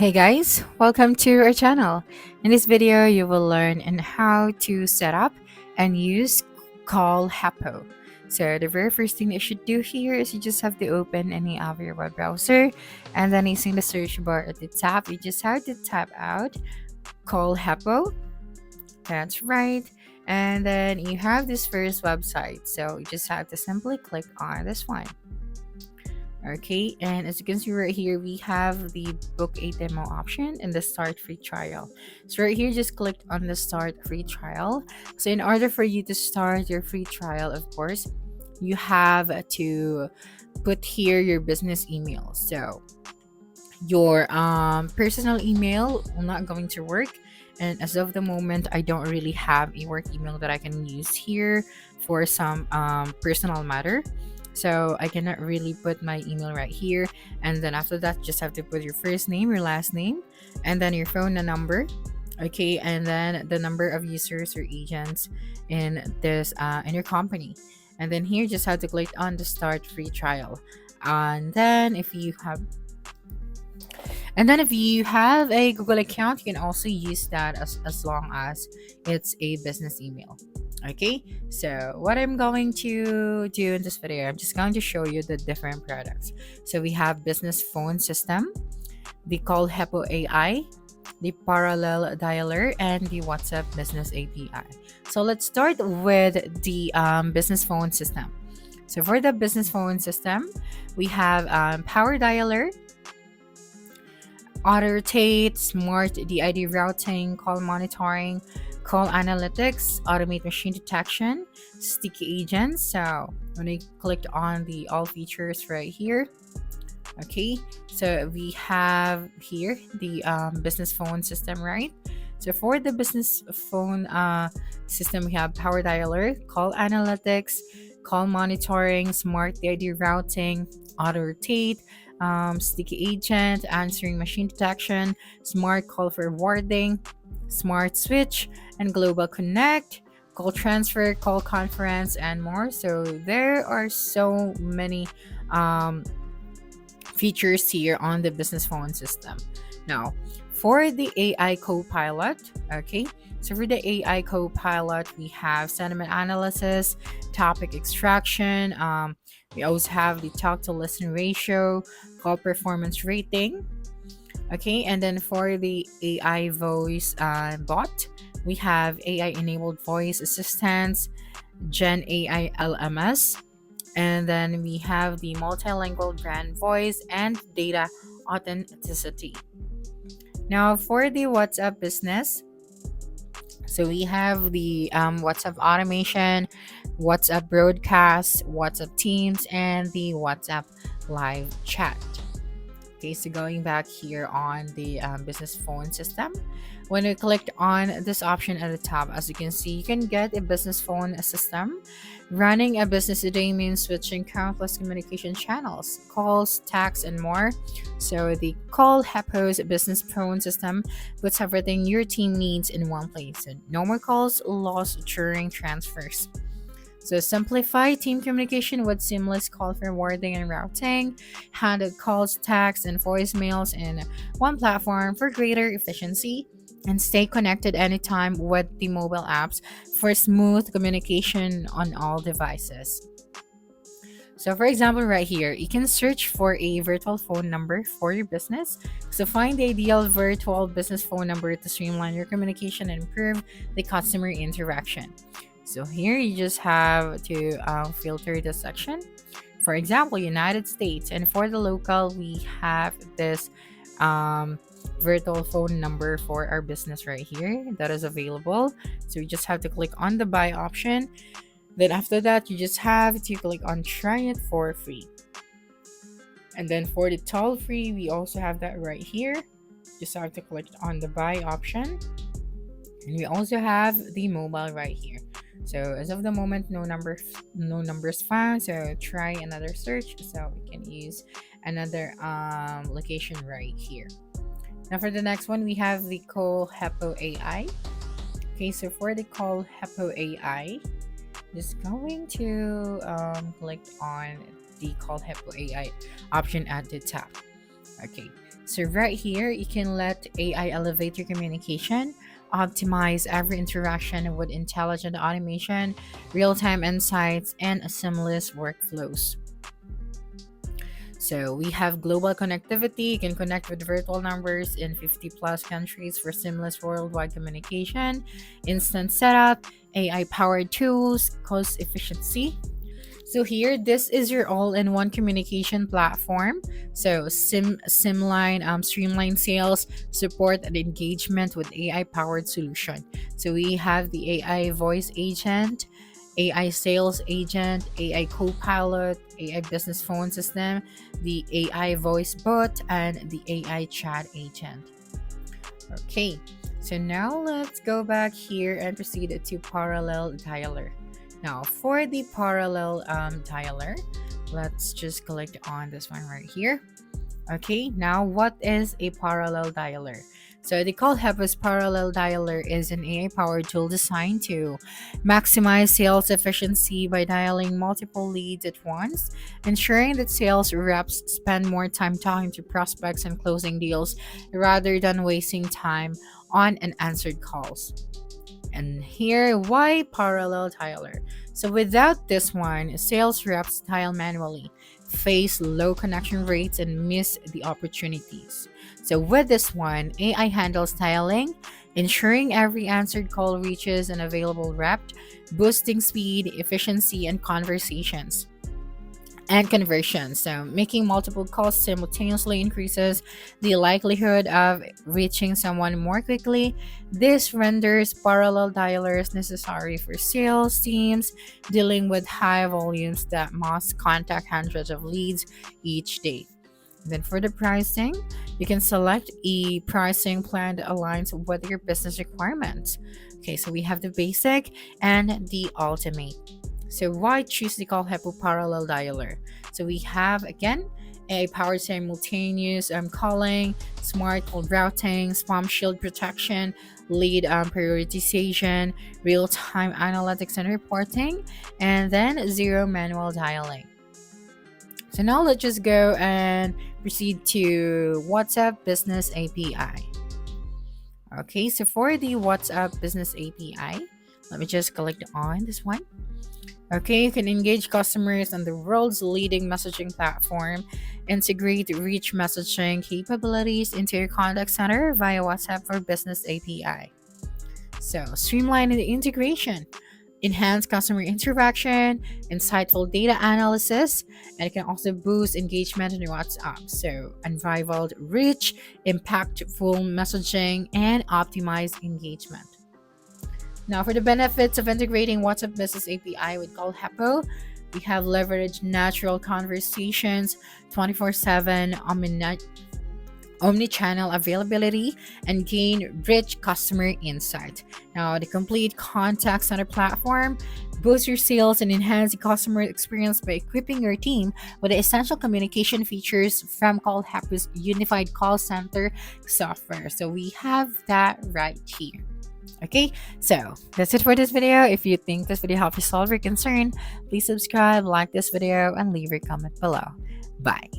Hey guys, welcome to our channel. In this video, you will learn on how to set up and use Callhippo. So the very first thing you should do here is you just have to open any of your web browser, and then using the search bar at the top, you just have to type out Callhippo. That's right. And then you have this first website. So you just have to simply click on this one. Okay, and as you can see right here, we have the book a demo option and the start free trial. So right here, just click on the start free trial. So in order for you to start your free trial, of course, you have to put here your business email. So your personal email will not going to work, and as of the moment I don't really have a work email that I can use here for some personal matter, so I cannot really put my email right here. And then after that, just have to put your first name, your last name, and then your phone number. Okay, and then the number of users or agents in this in your company. And then here just have to click on the start free trial. And then if you have a Google account, you can also use that as long as it's a business email. Okay, so what I'm going to do in this video, I'm just going to show you the different products. So we have business phone system, the Callhippo AI, the parallel dialer, and the WhatsApp business API. So let's start with the business phone system. So for the business phone system, we have power dialer, auto rotate, smart DID routing, call monitoring, call analytics, automate machine detection, sticky agents. So when I clicked on the all features right here, okay, so we have here the business phone system, right? So for the business phone system, we have power dialer, call analytics, call monitoring, smart DID routing, auto rotate, sticky agent, answering machine detection, smart call forwarding, smart switch, and global connect, call transfer, call conference, and more. So there are so many features here on the business phone system. Now, for the AI Copilot, okay, so for the AI Copilot, we have sentiment analysis, topic extraction. We also have the talk to listen ratio, call performance rating. Okay, and then for the AI voice bot, we have AI enabled voice assistants, Gen AI LMS, and then we have the multilingual brand voice and data authenticity. Now, for the WhatsApp business, so we have the WhatsApp automation, WhatsApp broadcast, WhatsApp Teams, and the WhatsApp live chat. Okay, so going back here on the business phone system, when we clicked on this option at the top, as you can see, you can get a business phone system. Running a business today means switching countless communication channels, calls, texts, and more. So the Callhippo's business phone system puts everything your team needs in one place. And no more calls lost during transfers. So simplify team communication with seamless call forwarding and routing, handle calls, texts, and voicemails in one platform for greater efficiency, and stay connected anytime with the mobile apps for smooth communication on all devices. So for example, right here, you can search for a virtual phone number for your business. So find the ideal virtual business phone number to streamline your communication and improve the customer interaction. So here you just have to filter the section. For example, United States, and for the local, we have this virtual phone number for our business right here that is available. So you just have to click on the buy option. Then after that, you just have to click on try it for free. And then for the toll free, we also have that right here. Just have to click on the buy option. And we also have the mobile right here. So as of the moment, no numbers found. So try another search. So we can use another location right here. Now for the next one, we have the Callhippo AI. Okay, so for the Callhippo AI, just going to click on the Callhippo AI option at the top. Okay, So right here, you can let AI elevate your communication, optimize every interaction with intelligent automation, real-time insights, and seamless workflows. So we have global connectivity. You can connect with virtual numbers in 50 plus countries for seamless worldwide communication, instant setup, AI powered tools, cost efficiency. So here, this is your all-in-one communication platform. So streamline sales, support, and engagement with AI-powered solution. So we have the AI voice agent, AI sales agent, AI co-pilot, AI business phone system, the AI voice bot, and the AI chat agent. Okay, so now let's go back here and proceed to parallel dialer. Now, for the parallel dialer, let's just click on this one right here. Okay, now what is a parallel dialer? So the Callhippo's parallel dialer is an AI-powered tool designed to maximize sales efficiency by dialing multiple leads at once, ensuring that sales reps spend more time talking to prospects and closing deals rather than wasting time on unanswered calls. And here, why parallel dialer? So without this one, sales reps dial manually, face low connection rates, and miss the opportunities. So with this one, AI handles dialing, ensuring every answered call reaches an available rep, boosting speed, efficiency, and conversations and conversion. So, making multiple calls simultaneously increases the likelihood of reaching someone more quickly. This renders parallel dialers necessary for sales teams dealing with high volumes that must contact hundreds of leads each day. Then for the pricing, you can select a pricing plan that aligns with your business requirements. Okay, so we have the basic and the ultimate. So why choose the Callhippo parallel dialer? So we have again a powered simultaneous calling, smart routing, spam shield protection, lead prioritization, real-time analytics and reporting, and then zero manual dialing. So now let's just go and proceed to WhatsApp Business API. Okay, so for the WhatsApp Business API, let me just click on this one. Okay, you can engage customers on the world's leading messaging platform, integrate rich messaging capabilities into your contact center via WhatsApp for Business API. So, streamline the integration, enhance customer interaction, insightful data analysis, and it can also boost engagement in your WhatsApp. So, unrivaled, rich, impactful messaging, and optimized engagement. Now, for the benefits of integrating WhatsApp Business API with Callhippo, we have leveraged natural conversations, 24/7 omni-channel availability, and gain rich customer insight. Now, the complete contact center platform boosts your sales and enhance the customer experience by equipping your team with the essential communication features from Callhippo's unified call center software. So we have that right here. Okay, so that's it for this video. If you think this video helped you solve your concern, please subscribe, like this video, and leave your comment below. Bye.